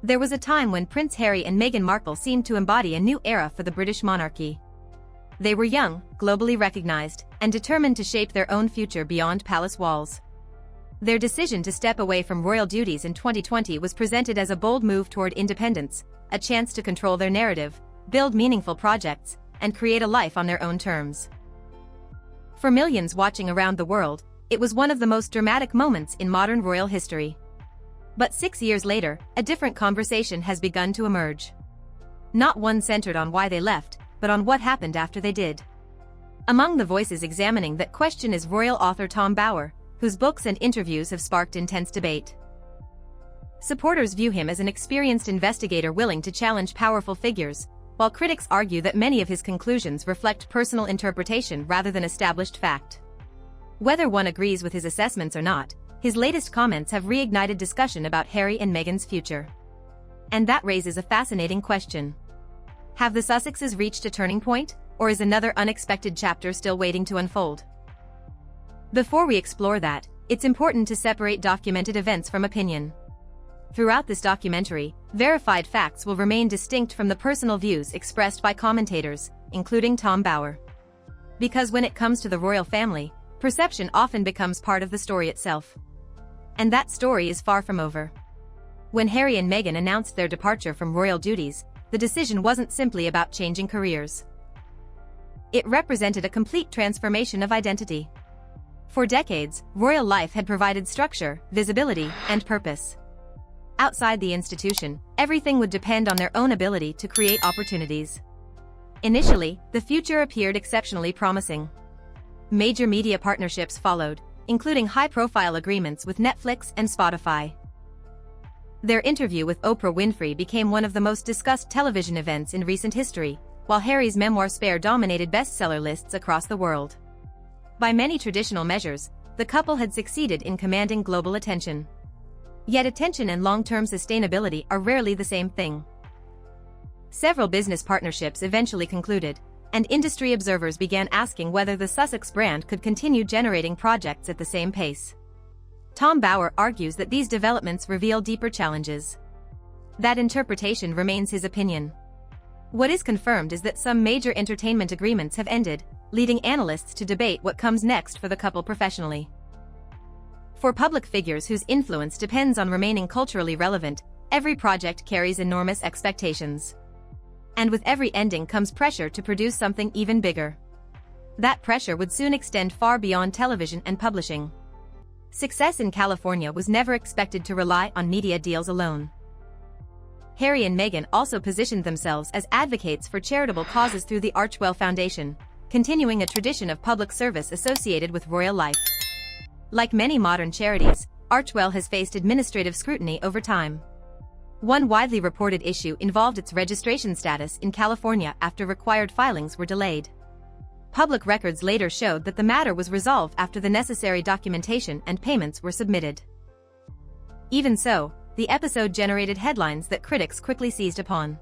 There was a time when Prince Harry and Meghan Markle seemed to embody a new era for the British monarchy. They were young, globally recognized, and determined to shape their own future beyond palace walls. Their decision to step away from royal duties in 2020 was presented as a bold move toward independence, a chance to control their narrative, build meaningful projects, and create a life on their own terms. For millions watching around the world, it was one of the most dramatic moments in modern royal history. But 6 years later, a different conversation has begun to emerge. Not one centered on why they left, but on what happened after they did. Among the voices examining that question is royal author Tom Bower, whose books and interviews have sparked intense debate. Supporters view him as an experienced investigator willing to challenge powerful figures, while critics argue that many of his conclusions reflect personal interpretation rather than established fact. Whether one agrees with his assessments or not, his latest comments have reignited discussion about Harry and Meghan's future. And that raises a fascinating question. Have the Sussexes reached a turning point, or is another unexpected chapter still waiting to unfold? Before we explore that, it's important to separate documented events from opinion. Throughout this documentary, verified facts will remain distinct from the personal views expressed by commentators, including Tom Bower. Because when it comes to the royal family, perception often becomes part of the story itself. And that story is far from over. When Harry and Meghan announced their departure from royal duties, the decision wasn't simply about changing careers. It represented a complete transformation of identity. For decades, royal life had provided structure, visibility, and purpose. Outside the institution, everything would depend on their own ability to create opportunities. Initially, the future appeared exceptionally promising. Major media partnerships followed, including high-profile agreements with Netflix and Spotify. Their interview with Oprah Winfrey became one of the most discussed television events in recent history, while Harry's memoir Spare dominated bestseller lists across the world. By many traditional measures, the couple had succeeded in commanding global attention. Yet attention and long-term sustainability are rarely the same thing. Several business partnerships eventually concluded, and industry observers began asking whether the Sussex brand could continue generating projects at the same pace. Tom Bower argues that these developments reveal deeper challenges. That interpretation remains his opinion. What is confirmed is that some major entertainment agreements have ended, leading analysts to debate what comes next for the couple professionally. For public figures whose influence depends on remaining culturally relevant, every project carries enormous expectations. And with every ending comes pressure to produce something even bigger. That pressure would soon extend far beyond television and publishing. Success in California was never expected to rely on media deals alone. Harry and Meghan also positioned themselves as advocates for charitable causes through the Archewell Foundation, continuing a tradition of public service associated with royal life. Like many modern charities, Archewell has faced administrative scrutiny over time. One widely reported issue involved its registration status in California after required filings were delayed. Public records later showed that the matter was resolved after the necessary documentation and payments were submitted. Even so, the episode generated headlines that critics quickly seized upon.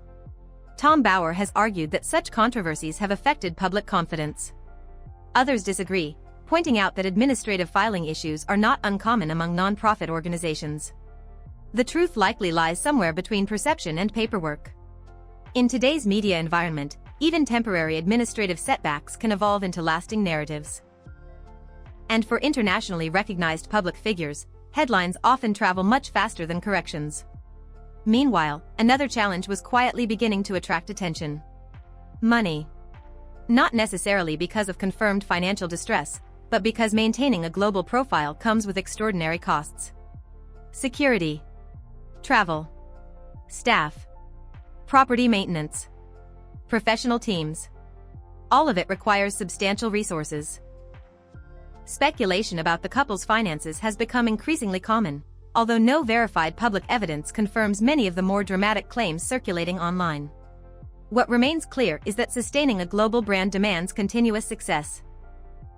Tom Bower has argued that such controversies have affected public confidence. Others disagree, pointing out that administrative filing issues are not uncommon among non-profit organizations. The truth likely lies somewhere between perception and paperwork. In today's media environment, even temporary administrative setbacks can evolve into lasting narratives. And for internationally recognized public figures, headlines often travel much faster than corrections. Meanwhile, another challenge was quietly beginning to attract attention. Money. Not necessarily because of confirmed financial distress, but because maintaining a global profile comes with extraordinary costs. Security. Travel. Staff. Property maintenance. Professional teams. All of it requires substantial resources. Speculation about the couple's finances has become increasingly common, although no verified public evidence confirms many of the more dramatic claims circulating online. What remains clear is that sustaining a global brand demands continuous success.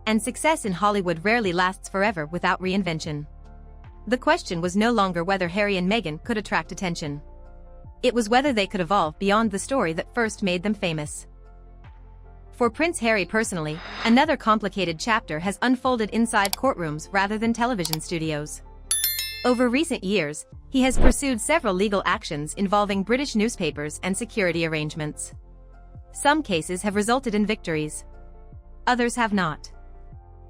And success in Hollywood rarely lasts forever without reinvention. The question was no longer whether Harry and Meghan could attract attention. It was whether they could evolve beyond the story that first made them famous. For Prince Harry personally, another complicated chapter has unfolded inside courtrooms rather than television studios. Over recent years, he has pursued several legal actions involving British newspapers and security arrangements. Some cases have resulted in victories. Others have not.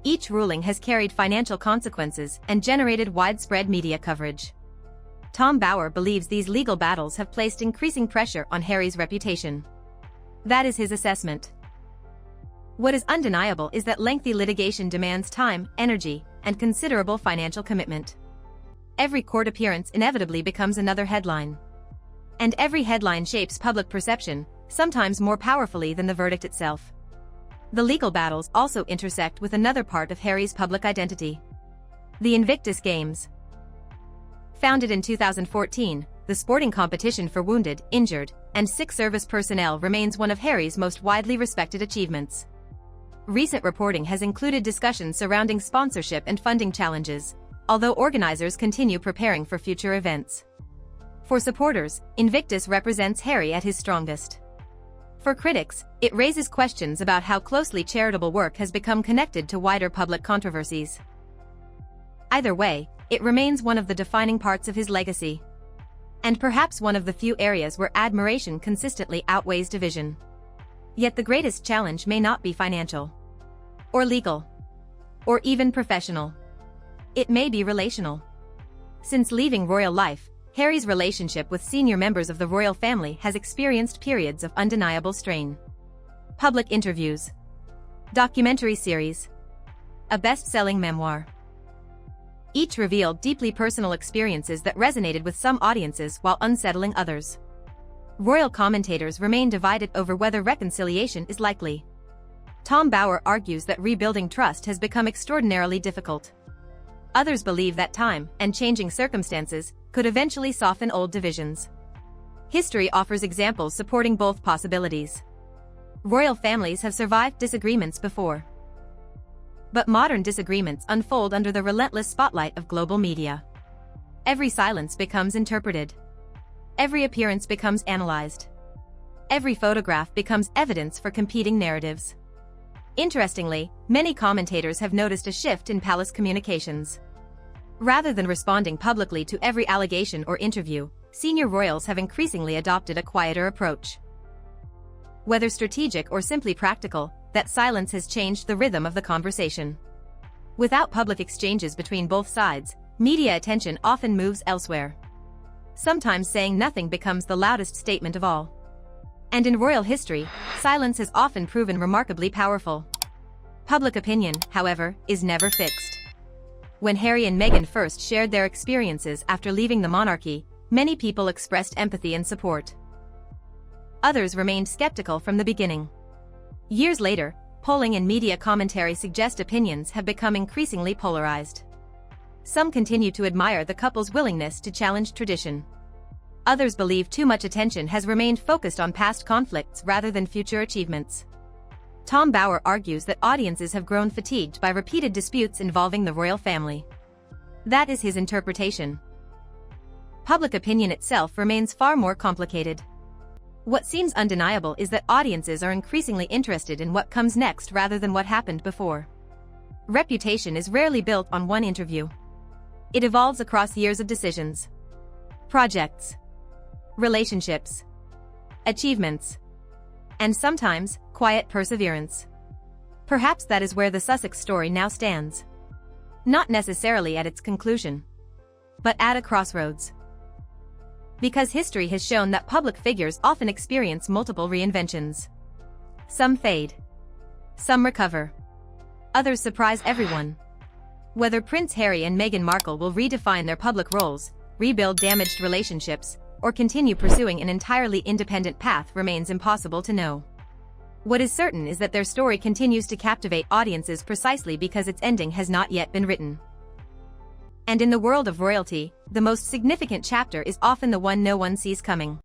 Each ruling has carried financial consequences and generated widespread media coverage. Tom Bower believes these legal battles have placed increasing pressure on Harry's reputation. That is his assessment. What is undeniable is that lengthy litigation demands time, energy, and considerable financial commitment. Every court appearance inevitably becomes another headline. And every headline shapes public perception, sometimes more powerfully than the verdict itself. The legal battles also intersect with another part of Harry's public identity: the Invictus Games. Founded in 2014, the sporting competition for wounded, injured, and sick service personnel remains one of Harry's most widely respected achievements. Recent reporting has included discussions surrounding sponsorship and funding challenges, although organizers continue preparing for future events. For supporters, Invictus represents Harry at his strongest. For critics, it raises questions about how closely charitable work has become connected to wider public controversies. Either way, it remains one of the defining parts of his legacy. And perhaps one of the few areas where admiration consistently outweighs division. Yet the greatest challenge may not be financial, or legal, or even professional. It may be relational. Since leaving royal life, Harry's relationship with senior members of the royal family has experienced periods of undeniable strain. Public interviews, documentary series, a best-selling memoir. Each revealed deeply personal experiences that resonated with some audiences while unsettling others. Royal commentators remain divided over whether reconciliation is likely. Tom Bower argues that rebuilding trust has become extraordinarily difficult. Others believe that time and changing circumstances could eventually soften old divisions. History offers examples supporting both possibilities. Royal families have survived disagreements before. But modern disagreements unfold under the relentless spotlight of global media. Every silence becomes interpreted. Every appearance becomes analyzed. Every photograph becomes evidence for competing narratives. Interestingly, many commentators have noticed a shift in palace communications. Rather than responding publicly to every allegation or interview, senior royals have increasingly adopted a quieter approach. Whether strategic or simply practical, that silence has changed the rhythm of the conversation. Without public exchanges between both sides, media attention often moves elsewhere. Sometimes saying nothing becomes the loudest statement of all. And in royal history, silence has often proven remarkably powerful. Public opinion, however, is never fixed. When Harry and Meghan first shared their experiences after leaving the monarchy, many people expressed empathy and support. Others remained skeptical from the beginning. Years later, polling and media commentary suggest opinions have become increasingly polarized. Some continue to admire the couple's willingness to challenge tradition. Others believe too much attention has remained focused on past conflicts rather than future achievements. Tom Bower argues that audiences have grown fatigued by repeated disputes involving the royal family. That is his interpretation. Public opinion itself remains far more complicated. What seems undeniable is that audiences are increasingly interested in what comes next rather than what happened before. Reputation is rarely built on one interview. It evolves across years of decisions, projects, relationships, achievements, and sometimes, quiet perseverance. Perhaps that is where the Sussex story now stands. Not necessarily at its conclusion, but at a crossroads. Because history has shown that public figures often experience multiple reinventions. Some fade. Some recover. Others surprise everyone. Whether Prince Harry and Meghan Markle will redefine their public roles, rebuild damaged relationships, or continue pursuing an entirely independent path remains impossible to know. What is certain is that their story continues to captivate audiences precisely because its ending has not yet been written. And in the world of royalty, the most significant chapter is often the one no one sees coming.